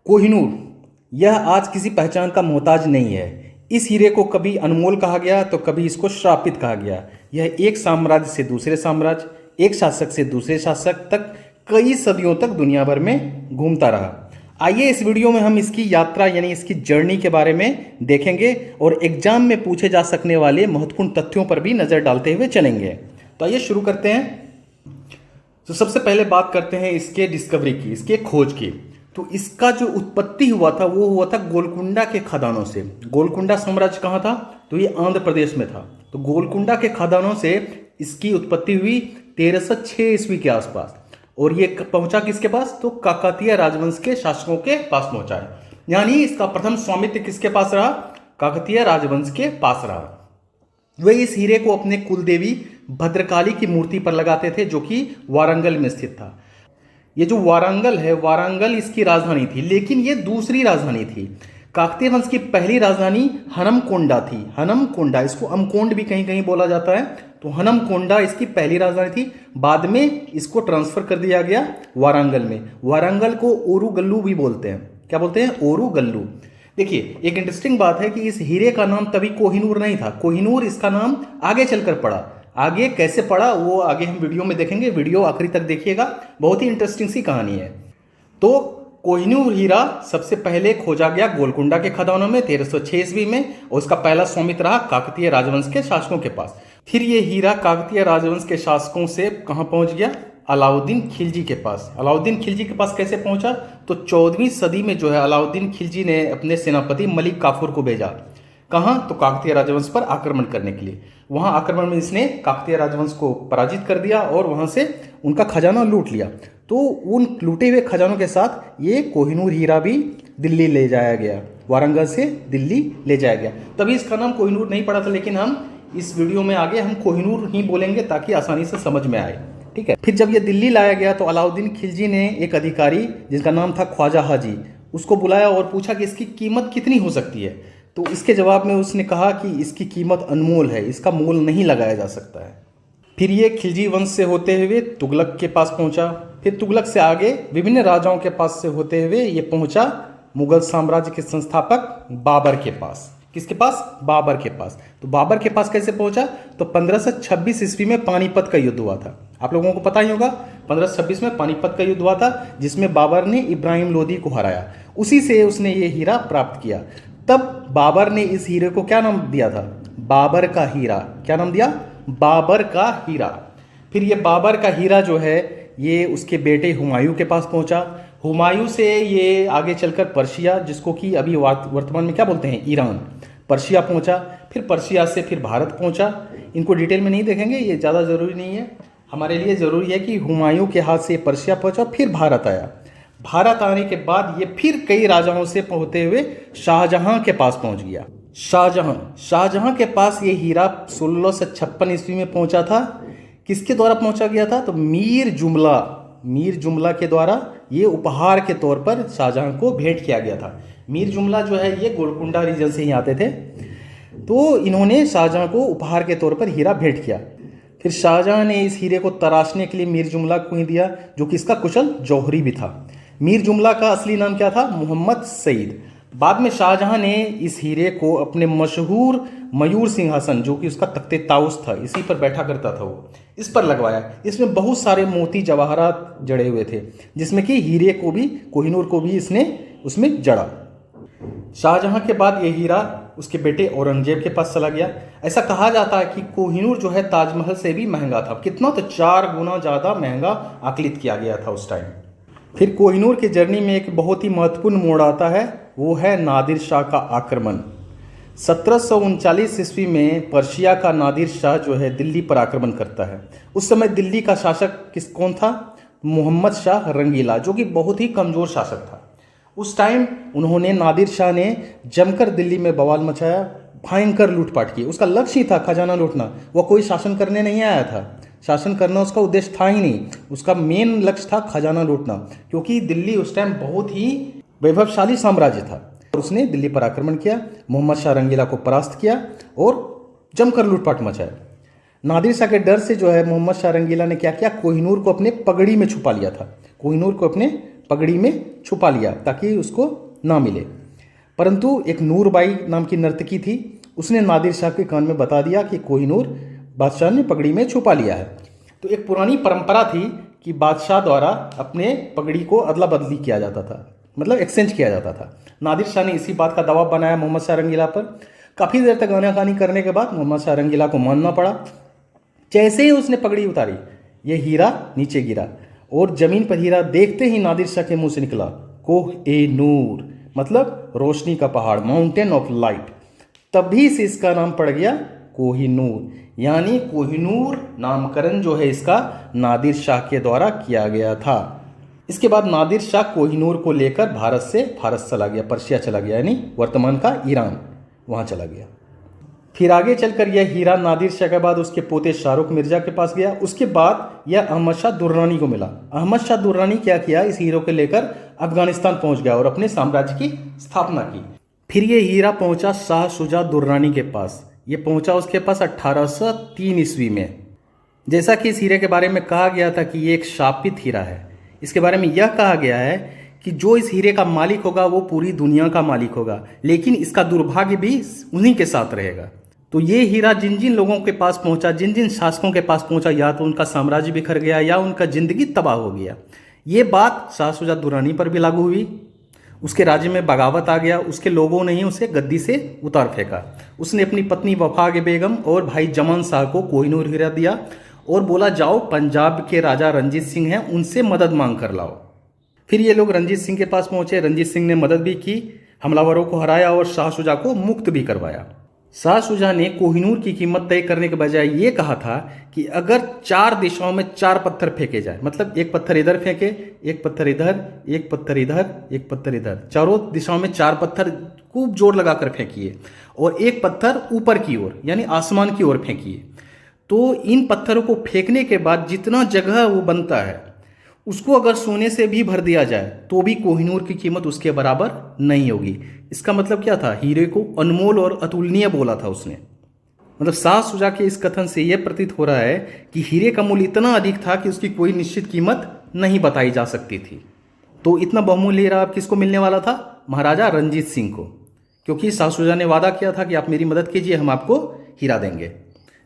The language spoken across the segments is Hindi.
कोहिनूर यह आज किसी पहचान का मोहताज नहीं है। इस हीरे को कभी अनमोल कहा गया तो कभी इसको श्रापित कहा गया। यह एक साम्राज्य से दूसरे साम्राज्य, एक शासक से दूसरे शासक तक कई सदियों तक दुनिया भर में घूमता रहा। आइए इस वीडियो में हम इसकी यात्रा यानी इसकी जर्नी के बारे में देखेंगे और एग्जाम में पूछे जा सकने वाले महत्वपूर्ण तथ्यों पर भी नजर डालते हुए चलेंगे। तो आइए शुरू करते हैं। तो सबसे पहले बात करते हैं इसके डिस्कवरी की, इसके खोज की। तो इसका जो उत्पत्ति हुआ था वो हुआ था गोलकुंडा के खदानों से। गोलकुंडा साम्राज्य कहाँ था? तो ये आंध्र प्रदेश में था। तो गोलकुंडा के खदानों से इसकी उत्पत्ति हुई 1306 ईस्वी के आसपास। और ये पहुंचा किसके पास? तो काकतीय राजवंश के शासकों के पास पहुंचा है। यानी इसका प्रथम स्वामित्व किसके पास रहा? काकतीय राजवंश के पास रहा। वे इस हीरे को अपने कुलदेवी भद्रकाली की मूर्ति पर लगाते थे, जो कि वारंगल में स्थित था। ये जो वारंगल है, वारंगल इसकी राजधानी थी, लेकिन ये दूसरी राजधानी थी। काकतीय वंश की पहली राजधानी हनमकोंडा थी। हनमकोंडा, इसको अमकोंड भी कहीं कहीं बोला जाता है। तो हनमकोंडा इसकी पहली राजधानी थी। बाद में इसको ट्रांसफर कर दिया गया वारंगल में। वारंगल को ओरुगल्लू भी बोलते हैं। क्या बोलते हैं? ओरुगल्लू। देखिए, एक इंटरेस्टिंग बात है कि इस हीरे का नाम तभी कोहिनूर नहीं था। कोहिनूर इसका नाम आगे चलकर पड़ा। आगे कैसे पड़ा वो आगे हम वीडियो में देखेंगे। वीडियो आखिरी तक देखिएगा, बहुत ही इंटरेस्टिंग सी कहानी है। तो कोहिनूर हीरा सबसे पहले खोजा गया गोलकुंडा के खदानों में 1306 ईस्वी में, और उसका पहला स्वामित्व रहा काकतीय राजवंश के शासकों के पास। फिर ये हीरा काकतीय राजवंश के शासकों से कहां पहुंच गया? अलाउद्दीन खिलजी के पास। अलाउद्दीन खिलजी के पास कैसे पहुंचा? तो 14वीं सदी में जो है अलाउद्दीन खिलजी ने अपने सेनापति मलिक काफूर को भेजा। कहां? तो काकतीय राजवंश पर आक्रमण करने के लिए। वहां आक्रमण में इसने काकतीय राजवंश को पराजित कर दिया और वहां से उनका खजाना लूट लिया। तो उन लूटे हुए खजानों के साथ ये कोहिनूर हीरा भी दिल्ली ले जाया गया, वारंगल से दिल्ली ले जाया गया। तभी इसका नाम कोहिनूर नहीं पड़ा था, लेकिन हम इस वीडियो में आगे हम कोहिनूर ही बोलेंगे ताकि आसानी से समझ में आए। ठीक है। फिर जब ये दिल्ली लाया गया तो अलाउद्दीन खिलजी ने एक अधिकारी जिसका नाम था ख्वाजा हाजी, उसको बुलाया और पूछा कि इसकी कीमत कितनी हो सकती है। तो इसके जवाब में उसने कहा कि इसकी कीमत अनमोल है, इसका मोल नहीं लगाया जा सकता है। फिर ये खिलजी वंश से होते हुए तुगलक के पास पहुंचा। फिर तुगलक से आगे विभिन्न राजाओं के पास से होते हुए ये पहुंचा मुगल साम्राज्य के संस्थापक बाबर के पास। किसके पास? बाबर के पास। तो बाबर के पास कैसे पहुंचा? तो 1526 ईस्वी में पानीपत का युद्ध हुआ था। आप लोगों को पता ही होगा, 1526 में पानीपत का युद्ध हुआ था, जिसमें बाबर ने इब्राहिम लोदी को हराया। उसी से उसने ये हीरा प्राप्त किया। तब बाबर ने इस हीरे को क्या नाम दिया था? बाबर का हीरा। क्या नाम दिया? बाबर का हीरा। फिर ये बाबर का हीरा जो है ये उसके बेटे हुमायूं के पास पहुंचा। हुमायूं से ये आगे चलकर पर्शिया, जिसको कि अभी वर्तमान में क्या बोलते हैं? ईरान, पर्शिया पहुंचा। फिर पर्शिया से फिर भारत पहुंचा। इनको डिटेल में नहीं देखेंगे, ये ज़्यादा ज़रूरी नहीं है। हमारे लिए ज़रूरी है कि हुमायूं के हाथ से पर्शिया पहुंचा, फिर भारत आया। भारत आने के बाद ये फिर कई राजाओं से होते हुए शाहजहां के पास पहुंच गया। शाहजहां के पास ये हीरा 1656 ईस्वी में पहुंचा था। किसके द्वारा पहुंचा गया था? तो मीर जुमला के द्वारा ये उपहार के तौर पर शाहजहां को भेंट किया गया था। मीर जुमला जो है ये गोलकुंडा रीजन से ही आते थे। तो इन्होंने शाहजहां को उपहार के तौर पर हीरा भेंट किया। फिर शाहजहां ने इस हीरे को तराशने के लिए मीर जुमला को ही दिया, जो कि इसका कुशल जौहरी भी था। मीर जुमला का असली नाम क्या था? मोहम्मद सईद। बाद में शाहजहां ने इस हीरे को अपने मशहूर मयूर सिंहासन, जो कि उसका तख्ते ताउस था, इसी पर बैठा करता था वो, इस पर लगवाया। इसमें बहुत सारे मोती जवाहरात जड़े हुए थे, जिसमें कि हीरे को भी, कोहिनूर को भी इसने उसमें जड़ा। शाहजहां के बाद ये हीरा उसके बेटे औरंगजेब के पास चला गया। ऐसा कहा जाता है कि कोहिनूर जो है ताजमहल से भी महंगा था। कितना? तो 4 गुना ज़्यादा महंगा आकलित किया गया था उस टाइम। फिर कोहिनूर की जर्नी में एक बहुत ही महत्वपूर्ण मोड़ आता है, वो है नादिर शाह का आक्रमण। 1739 ईस्वी में पर्शिया का नादिर शाह जो है दिल्ली पर आक्रमण करता है। उस समय दिल्ली का शासक कौन था? मोहम्मद शाह रंगीला, जो कि बहुत ही कमज़ोर शासक था। उस टाइम नादिर शाह ने जमकर दिल्ली में बवाल मचाया, भयंकर लूटपाट की। उसका लक्ष्य ही था खजाना लूटना, वह कोई शासन करने नहीं आया था। शासन करना उसका उद्देश्य था ही नहीं, उसका मेन लक्ष्य था खजाना लूटना, क्योंकि दिल्ली उस टाइम बहुत ही वैभवशाली साम्राज्य था। और उसने दिल्ली पर आक्रमण किया, मोहम्मद शाह रंगीला को परास्त किया और जमकर लूटपाट मचाया। नादिर शाह के डर से जो है मोहम्मद शाह रंगीला ने क्या किया? कोहिनूर को अपने पगड़ी में छुपा लिया था। कोहिनूर को अपने पगड़ी में छुपा लिया ताकि उसको ना मिले। परंतु एक नूरबाई नाम की नर्तकी थी, उसने नादिर शाह के कान में बता दिया कि कोहिनूर बादशाह ने पगड़ी में छुपा लिया है। तो एक पुरानी परंपरा थी कि बादशाह द्वारा अपने पगड़ी को अदला बदली किया जाता था, मतलब एक्सचेंज किया जाता था। नादिर शाह ने इसी बात का दबाव बनाया मोहम्मद शाह रंगीला पर। काफ़ी देर तक आनाकानी करने के बाद मोहम्मद शाह रंगीला को मानना पड़ा। जैसे ही उसने पगड़ी उतारी, यह हीरा नीचे गिरा और जमीन पर हीरा देखते ही नादिर शाह के मुंह से निकला कोह-ए-नूर, मतलब रोशनी का पहाड़, माउंटेन ऑफ लाइट। तभी से इसका नाम पड़ गया कोहिनूर, यानी कोहिनूर नामकरण जो है इसका नादिर शाह के द्वारा किया गया था। इसके बाद नादिर शाह कोहिनूर को लेकर भारत से फारस चला गया, पर्शिया चला गया, यानी वर्तमान का ईरान, वहाँ चला गया। फिर आगे चलकर यह हीरा नादिर शाह के बाद उसके पोते शाहरुख मिर्जा के पास गया। उसके बाद यह अहमद शाह दुर्रानी को मिला। अहमद शाह दुर्रानी क्या किया, इस हीरो को लेकर अफगानिस्तान पहुंच गया और अपने साम्राज्य की स्थापना की। फिर यह हीरा पहुंचा शाह शुजा दुर्रानी के पास। ये पहुंचा उसके पास 1803 ईस्वी में। जैसा कि इस हीरे के बारे में कहा गया था कि ये एक शापित हीरा है, इसके बारे में यह कहा गया है कि जो इस हीरे का मालिक होगा वो पूरी दुनिया का मालिक होगा, लेकिन इसका दुर्भाग्य भी उन्हीं के साथ रहेगा। तो ये हीरा जिन जिन लोगों के पास पहुंचा, जिन जिन शासकों के पास पहुंचा, या तो उनका साम्राज्य बिखर गया या उनका जिंदगी तबाह हो गया। ये बात शाह शुजा दुर्रानी पर भी लागू हुई। उसके राज्य में बगावत आ गया, उसके लोगों ने ही उसे गद्दी से उतार फेंका। उसने अपनी पत्नी वफाक बेगम और भाई जमान शाह को कोहिनूर हीरा दिया और बोला जाओ पंजाब के राजा रंजीत सिंह हैं, उनसे मदद मांग कर लाओ। फिर ये लोग रंजीत सिंह के पास पहुंचे। रंजीत सिंह ने मदद भी की, हमलावरों को हराया और शाह शुजा को मुक्त भी करवाया। शाह शुजा ने कोहिनूर की कीमत तय करने के बजाय ये कहा था कि अगर 4 दिशाओं में 4 पत्थर फेंके जाए, मतलब एक पत्थर इधर फेंके, एक पत्थर इधर, एक पत्थर इधर, एक पत्थर इधर, चारों दिशाओं में 4 पत्थर खूब जोर लगाकर फेंकिए और एक पत्थर ऊपर की ओर यानी आसमान की ओर फेंकिए। तो इन पत्थरों को फेंकने के बाद जितना जगह वो बनता है उसको अगर सोने से भी भर दिया जाए तो भी कोहिनूर की कीमत उसके बराबर नहीं होगी। इसका मतलब क्या था, हीरे को अनमोल और अतुलनीय बोला था उसने। मतलब शाह शुजा के इस कथन से यह प्रतीत हो रहा है कि हीरे का मूल्य इतना अधिक था कि उसकी कोई निश्चित कीमत नहीं बताई जा सकती थी। तो इतना बहुमूल्य हीरा अब किसको मिलने वाला था, महाराजा रंजीत सिंह को, क्योंकि शाह शुजा ने वादा किया था कि आप मेरी मदद कीजिए, हम आपको हीरा देंगे।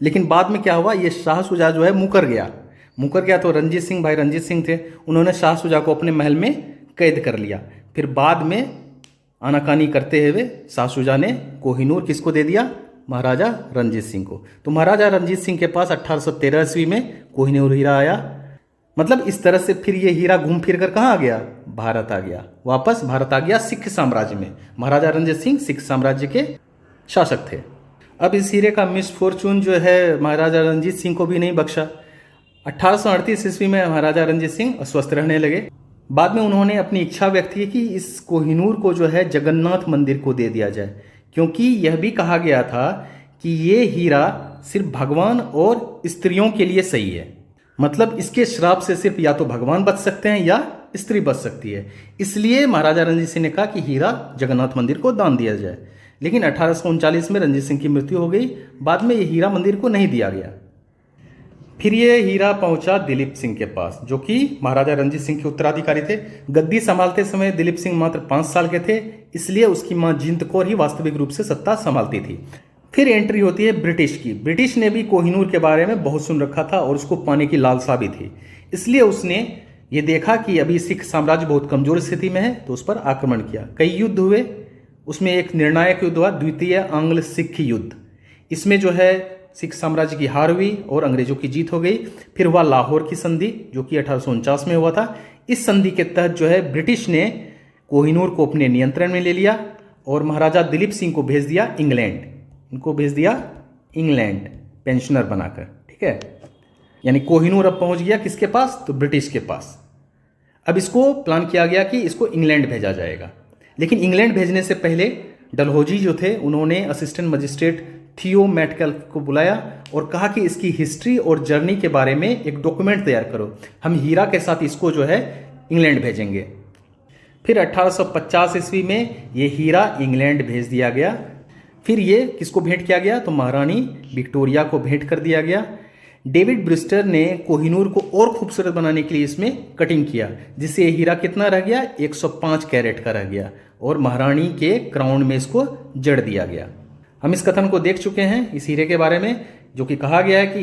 लेकिन बाद में क्या हुआ, ये शाह शुजा जो है मुकर गया। तो रंजीत सिंह, भाई रंजीत सिंह थे, उन्होंने शाह शुजा को अपने महल में कैद कर लिया। फिर बाद में आनाकानी करते हुए शाह शुजा ने कोहिनूर किसको दे दिया, महाराजा रंजीत सिंह को। तो महाराजा रंजीत सिंह के पास 1813 ईस्वी में कोहिनूर हीरा आया। मतलब इस तरह से फिर ये हीरा घूम फिर कर कहाँ आ गया, भारत आ गया, वापस भारत आ गया सिख साम्राज्य में। महाराजा रंजीत सिंह सिख साम्राज्य के शासक थे। अब इस हीरे का मिसफॉर्चून जो है महाराजा रंजीत सिंह को भी नहीं बख्शा। 1838 ईस्वी में महाराजा रंजीत सिंह अस्वस्थ रहने लगे। बाद में उन्होंने अपनी इच्छा व्यक्त की कि इस कोहिनूर को जो है जगन्नाथ मंदिर को दे दिया जाए, क्योंकि यह भी कहा गया था कि ये हीरा सिर्फ भगवान और स्त्रियों के लिए सही है। मतलब इसके श्राप से सिर्फ या तो भगवान बच सकते हैं या स्त्री बच सकती है। इसलिए महाराजा रंजीत सिंह ने कहा कि हीरा जगन्नाथ मंदिर को दान दिया जाए। लेकिन 1839 में रंजीत सिंह की मृत्यु हो गई। बाद में ये हीरा मंदिर को नहीं दिया गया। फिर ये हीरा पहुंचा दिलीप सिंह के पास, जो कि महाराजा रंजीत सिंह के उत्तराधिकारी थे। गद्दी संभालते समय दिलीप सिंह मात्र 5 साल के थे, इसलिए उसकी मां जिंद कौर ही वास्तविक रूप से सत्ता संभालती थी। फिर एंट्री होती है ब्रिटिश की। ब्रिटिश ने भी कोहिनूर के बारे में बहुत सुन रखा था और उसको पाने की लालसा भी थी। इसलिए उसने ये देखा कि अभी सिख साम्राज्य बहुत कमजोर स्थिति में है, तो उस पर आक्रमण किया। कई युद्ध हुए, उसमें एक निर्णायक युद्ध हुआ, द्वितीय आंग्ल सिख युद्ध। इसमें जो है सिख साम्राज्य की हार हुई और अंग्रेजों की जीत हो गई। फिर हुआ लाहौर की संधि, जो कि 1849 में हुआ था। इस संधि के तहत जो है ब्रिटिश ने कोहिनूर को अपने नियंत्रण में ले लिया और महाराजा दिलीप सिंह को भेज दिया इंग्लैंड। उनको भेज दिया इंग्लैंड पेंशनर बनाकर, ठीक है। यानी कोहिनूर अब पहुंच गया किसके पास, तो ब्रिटिश के पास। अब इसको प्लान किया गया कि इसको इंग्लैंड भेजा जाएगा। लेकिन इंग्लैंड भेजने से पहले डलहौजी जो थे, उन्होंने असिस्टेंट मजिस्ट्रेट थियो मैटकल को बुलाया और कहा कि इसकी हिस्ट्री और जर्नी के बारे में एक डॉक्यूमेंट तैयार करो, हम हीरा के साथ इसको जो है इंग्लैंड भेजेंगे। फिर 1850 ईस्वी में ये हीरा इंग्लैंड भेज दिया गया। फिर ये किसको भेंट किया गया, तो महारानी विक्टोरिया को भेंट कर दिया गया। डेविड ब्रिस्टर ने कोहिनूर को और खूबसूरत बनाने के लिए इसमें कटिंग किया, जिससे ये हीरा कितना रह गया, 105 कैरेट का रह गया और महारानी के क्राउन में इसको जड़ दिया गया। हम इस कथन को देख चुके हैं इस हीरे के बारे में, जो कि कहा गया है कि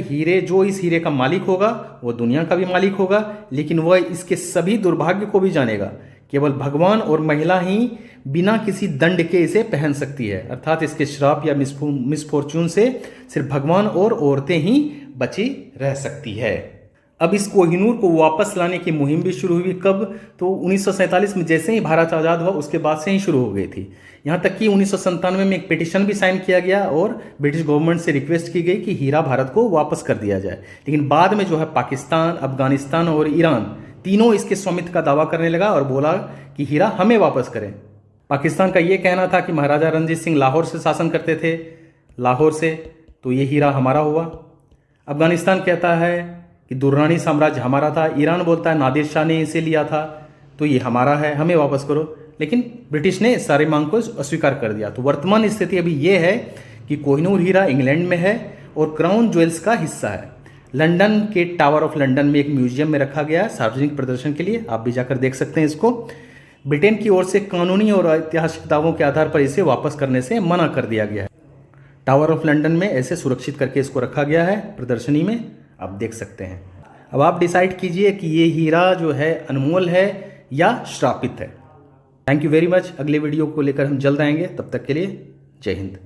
इस हीरे का मालिक होगा वो दुनिया का भी मालिक होगा, लेकिन वह इसके सभी दुर्भाग्य को भी जानेगा। केवल भगवान और महिला ही बिना किसी दंड के इसे पहन सकती है, अर्थात इसके श्राप या मिसफॉर्चून से सिर्फ भगवान और औरतें ही बची रह सकती है। अब इस कोहिनूर को वापस लाने की मुहिम भी शुरू हुई कब, तो 1947 में जैसे ही भारत आज़ाद हुआ उसके बाद से ही शुरू हो गई थी। यहाँ तक कि 1997 में एक पिटिशन भी साइन किया गया और ब्रिटिश गवर्नमेंट से रिक्वेस्ट की गई कि हीरा भारत को वापस कर दिया जाए। लेकिन बाद में जो है पाकिस्तान, अफगानिस्तान और ईरान तीनों इसके स्वामित्व का दावा करने लगा और बोला कि हीरा हमें वापस करें। पाकिस्तान का ये कहना था कि महाराजा रणजीत सिंह लाहौर से शासन करते थे, लाहौर से, तो ये हीरा हमारा हुआ। अफगानिस्तान कहता है कि दुर्रानी साम्राज्य हमारा था। ईरान बोलता है नादिर शाह ने इसे लिया था, तो ये हमारा है, हमें वापस करो। लेकिन ब्रिटिश ने सारी मांग को अस्वीकार कर दिया। तो वर्तमान स्थिति अभी ये है कि कोहिनूर हीरा इंग्लैंड में है और क्राउन ज्वेल्स का हिस्सा है। लंदन के टावर ऑफ लंदन में एक म्यूजियम में रखा गया है सार्वजनिक प्रदर्शन के लिए, आप भी जाकर देख सकते हैं इसको। ब्रिटेन की ओर से कानूनी और ऐतिहासिक दावों के आधार पर इसे वापस करने से मना कर दिया गया है। टावर ऑफ लंदन में ऐसे सुरक्षित करके इसको रखा गया है प्रदर्शनी में, आप देख सकते हैं। अब आप डिसाइड कीजिए कि ये हीरा जो है अनमोल है या श्रापित है। Thank you very much. अगले वीडियो को लेकर हम जल्द आएंगे, तब तक के लिए जय हिंद।